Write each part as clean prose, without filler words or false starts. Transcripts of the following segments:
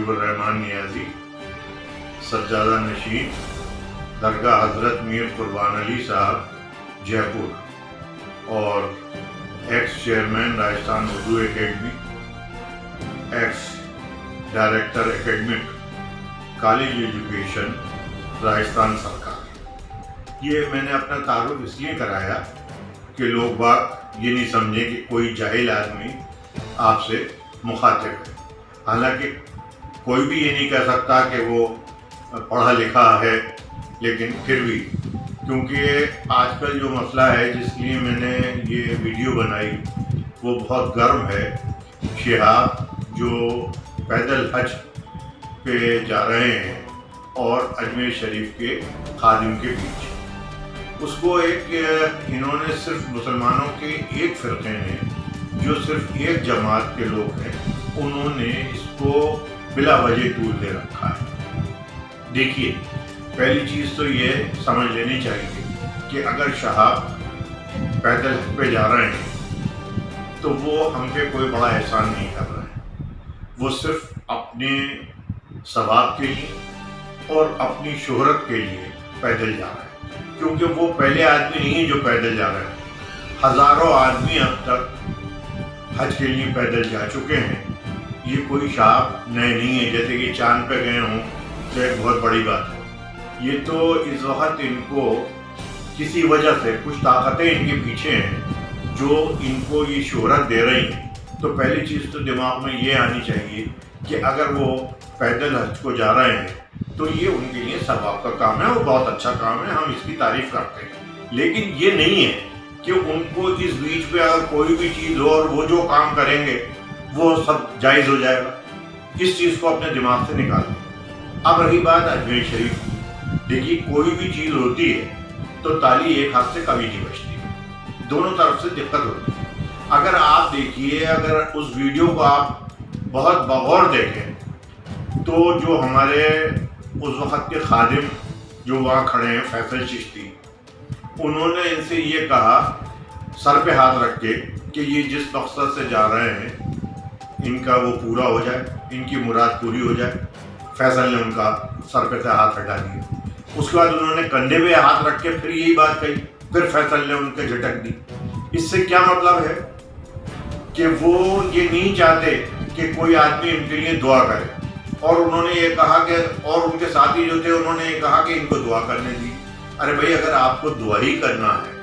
حبیب الرحمان نیازی، سجادہ نشین، درگاہ حضرت میر قربان علی صاحب جے پور، اور x chairman Rajasthan Urdu academy, x director academic college education Rajasthan سرکار۔ یہ میں نے اپنا تعارف اس لیے کرایا کہ لوگ باگ یہ نہیں سمجھیں کہ کوئی جاہل آدمی آپ سے مخاطب ہے، حالانکہ کوئی بھی یہ نہیں کہہ سکتا کہ وہ پڑھا لکھا ہے، لیکن پھر بھی کیونکہ آج کل جو مسئلہ ہے جس لیے میں نے یہ ویڈیو بنائی وہ بہت گرم ہے۔ شہاب جو پیدل حج پہ جا رہے ہیں اور اجمیر شریف کے خادم کے بیچ، اس کو انہوں نے صرف مسلمانوں کے ایک فرقے نے جو صرف ایک جماعت کے لوگ ہیں، انہوں نے اس کو بلا وجہ طول دے رکھا ہے۔ دیکھیے، پہلی چیز تو یہ سمجھ لینی چاہیے کہ اگر شہاب پیدل پہ جا رہے ہیں تو وہ ہم پہ کوئی بڑا احسان نہیں کر رہے ہیں، وہ صرف اپنے ثواب کے لیے اور اپنی شہرت کے لیے پیدل جا رہے ہیں، کیونکہ وہ پہلے آدمی نہیں جو پیدل جا رہے ہیں، ہزاروں آدمی اب تک حج کے لیے پیدل جا چکے ہیں۔ یہ کوئی شہاب نئے نہیں ہے، جیسے کہ چاند پہ گئے ہوں تو ایک بہت بڑی بات ہے۔ یہ تو اس وقت ان کو کسی وجہ سے کچھ طاقتیں ان کے پیچھے ہیں جو ان کو یہ شہرت دے رہی ہیں۔ تو پہلی چیز تو دماغ میں یہ آنی چاہیے کہ اگر وہ پیدل حج کو جا رہے ہیں تو یہ ان کے لیے ثواب کا کام ہے، وہ بہت اچھا کام ہے، ہم اس کی تعریف کرتے ہیں، لیکن یہ نہیں ہے کہ ان کو اس بیچ پہ اگر کوئی بھی چیز ہو اور وہ جو کام کریں گے وہ سب جائز ہو جائے گا۔ اس چیز کو اپنے دماغ سے نکال دیں۔ اب رہی بات اجمیر شریف کی، دیکھیے کوئی بھی چیز ہوتی ہے تو تالی ایک ہاتھ سے کبھی نہیں بجتی، دونوں طرف سے دقت ہوتی ہے۔ اگر آپ دیکھیے، اگر اس ویڈیو کو آپ بہت بغور دیکھیں تو جو ہمارے اس وقت کے خادم جو وہاں کھڑے ہیں فیصل چشتی، انہوں نے ان سے یہ کہا سر پہ ہاتھ رکھ کے کہ یہ جس مقصد سے جا رہے ہیں ان کا وہ پورا ہو جائے، ان کی مراد پوری ہو جائے۔ فیصل نے ان کا سر پہ سے ہاتھ ہٹا دیا، اس کے بعد انہوں نے کندھے پہ ہاتھ رکھ کے پھر یہی بات کہی، پھر فیصل نے ان کے جھٹک دی۔ اس سے کیا مطلب ہے کہ وہ یہ نہیں چاہتے کہ کوئی آدمی ان کے لیے دعا کرے، اور انہوں نے یہ کہا کہ اور ان کے ساتھی جو تھے انہوں نے یہ کہا کہ ان کو دعا کرنے دی۔ ارے بھائی، اگر آپ کو دعا ہی کرنا ہے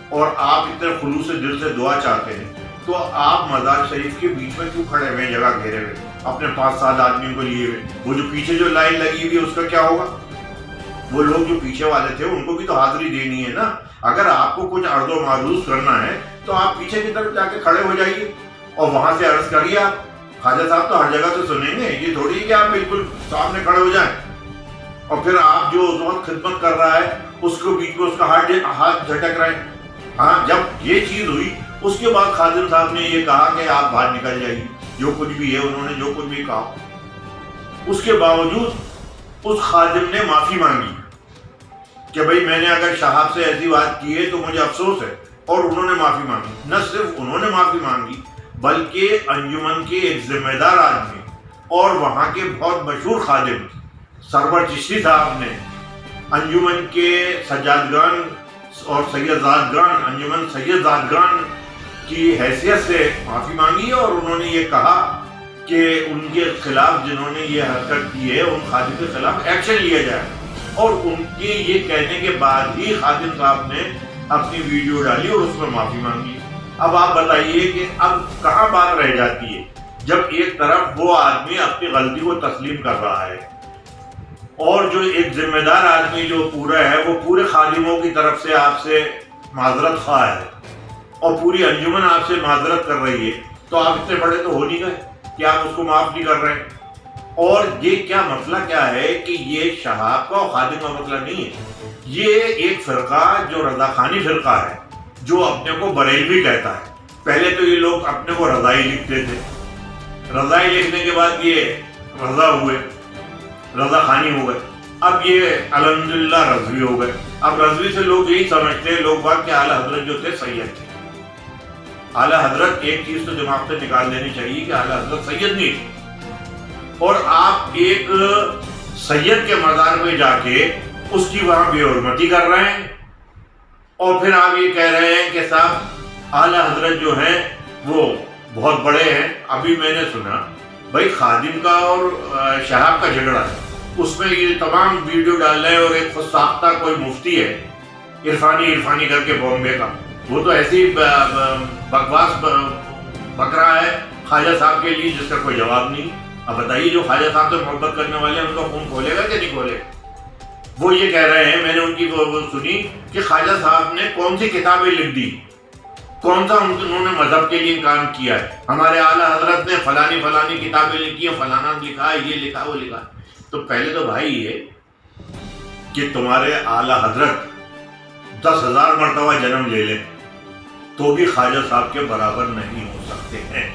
اور آپ اتنے خلوص سے دل سے دعا چاہتے ہیں تو آپ مزار شریف کے بیچ میں کیوں کھڑے ہوئے، جگہ گھیرے ہوئے اپنے 5-7 آدمیوں کو لیے ہوئے؟ وہ جو پیچھے جو لائن لگی ہوئی اس کا کیا ہوگا؟ وہ لوگ جو پیچھے والے تھے ان کو بھی تو حاضری دینی ہے نا۔ اگر آپ کو کچھ عرض و معروض کرنا ہے تو آپ پیچھے کی طرف جا کے کھڑے ہو جائیے اور وہاں سے عرض کریے۔ آپ خواجہ صاحب تو ہر جگہ سے سنیں گے، یہ تھوڑی ہے کہ آپ بالکل سامنے کھڑے ہو جائیں اور پھر آپ جو اس وقت خدمت کر رہا ہے اس کو بیچ میں اس کا ہاتھ جھٹک رہے ہیں۔ ہاں، جب یہ چیز ہوئی اس کے بعد خادم صاحب نے یہ کہا کہ آپ باہر نکل جائیے، جو کچھ بھی ہے انہوں نے جو کچھ بھی کہا۔ اس کے باوجود اس خادم نے معافی مانگی کہ بھئی میں نے اگر شہاب سے ایسی بات کی ہے تو مجھے افسوس ہے، اور انہوں نے معافی مانگی۔ نہ صرف انہوں نے معافی مانگی بلکہ انجمن کے ایک ذمہ دار آدمی اور وہاں کے بہت مشہور خادم سرور چشتی صاحب نے انجمن کے سجادگان اور سیدزادگان، انجمن سیدزادگان کی حیثیت سے معافی مانگی، اور انہوں نے یہ کہا کہ ان کے خلاف جنہوں نے یہ حرکت کی ہے ان خادم کے خلاف ایکشن لیا جائے۔ اور ان کے یہ کہنے کے بعد ہی خادم صاحب نے اپنی ویڈیو ڈالی اور اس میں معافی مانگی۔ اب آپ بتائیے کہ اب کہاں بات رہ جاتی ہے جب ایک طرف وہ آدمی اپنی غلطی کو تسلیم کر رہا ہے اور جو ایک ذمہ دار آدمی جو پورا ہے وہ پورے خادموں کی طرف سے آپ سے معذرت خواہ ہے اور پوری انجمن آپ سے معذرت کر رہی ہے، تو آپ اتنے بڑے تو ہو نہیں گئے کہ آپ اس کو معاف نہیں کر رہے ہیں۔ اور یہ کیا مسئلہ کیا ہے کہ یہ شہاب کا اور خادم کا مسئلہ نہیں ہے، یہ ایک فرقہ جو رضا خانی فرقہ ہے، جو اپنے کو بریلوی کہتا ہے۔ پہلے تو یہ لوگ اپنے کو رضائی لکھتے تھے، رضائی لکھنے کے بعد یہ رضا ہوئے، رضا خانی ہو گئے، اب یہ الحمدللہ رضوی ہو گئے۔ اب رضوی سے لوگ یہی سمجھتے ہیں لوگ بات کہ اعلیٰ حضرت جو تھے سید تھے۔ اعلیٰ حضرت ایک چیز تو دماغ سے نکال دینی چاہیے کہ اعلیٰ حضرت سید نہیں تھے، اور آپ ایک سید کے مزار پہ جا کے اس کی وہاں بے حرمتی کر رہے ہیں، اور پھر آپ یہ کہہ رہے ہیں کہ صاحب اعلیٰ حضرت جو ہیں وہ بہت بڑے ہیں۔ ابھی میں نے سنا بھائی خادم کا اور شہاب کا جھگڑا ہے، اس میں یہ تمام ویڈیو ڈال رہے ہیں، اور ایک خود ساختہ کوئی مفتی ہے عرفانی کر کے بامبے کا، وہ تو ایسی بکواس بک رہا ہے خواجہ صاحب کے لیے جس کا کوئی جواب نہیں۔ اب بتائیے جو خواجہ صاحب سے محبت کرنے والے ہیں ان کا خون کھولے گا کہ نہیں کھولے؟ وہ یہ کہہ رہے ہیں، میں نے ان کی وہ سنی کہ خواجہ صاحب نے کون سی کتابیں لکھ دی، کون سا انہوں نے مذہب کے لیے کام کیا ہے، ہمارے اعلیٰ حضرت نے فلانی کتابیں لکھی ہیں، فلانا لکھا ہے، یہ لکھا وہ لکھا۔ تو پہلے تو بھائی یہ کہ تمہارے اعلیٰ حضرت 10,000 مرتبہ جنم لے لیں تو بھی خواجہ صاحب کے برابر نہیں ہو سکتے ہیں۔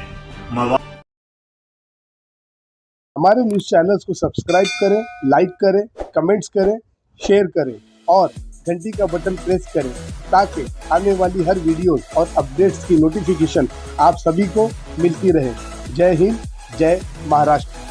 ہمارے نیوز چینلز کو سبسکرائب کریں، لائک کریں، کمنٹس کریں، شیئر کریں اور گھنٹی کا بٹن پریس کریں تاکہ آنے والی ہر ویڈیوز اور اپڈیٹس کی نوٹیفیکیشن آپ سبھی کو ملتی رہے۔ جے ہند، جے مہاراشٹر۔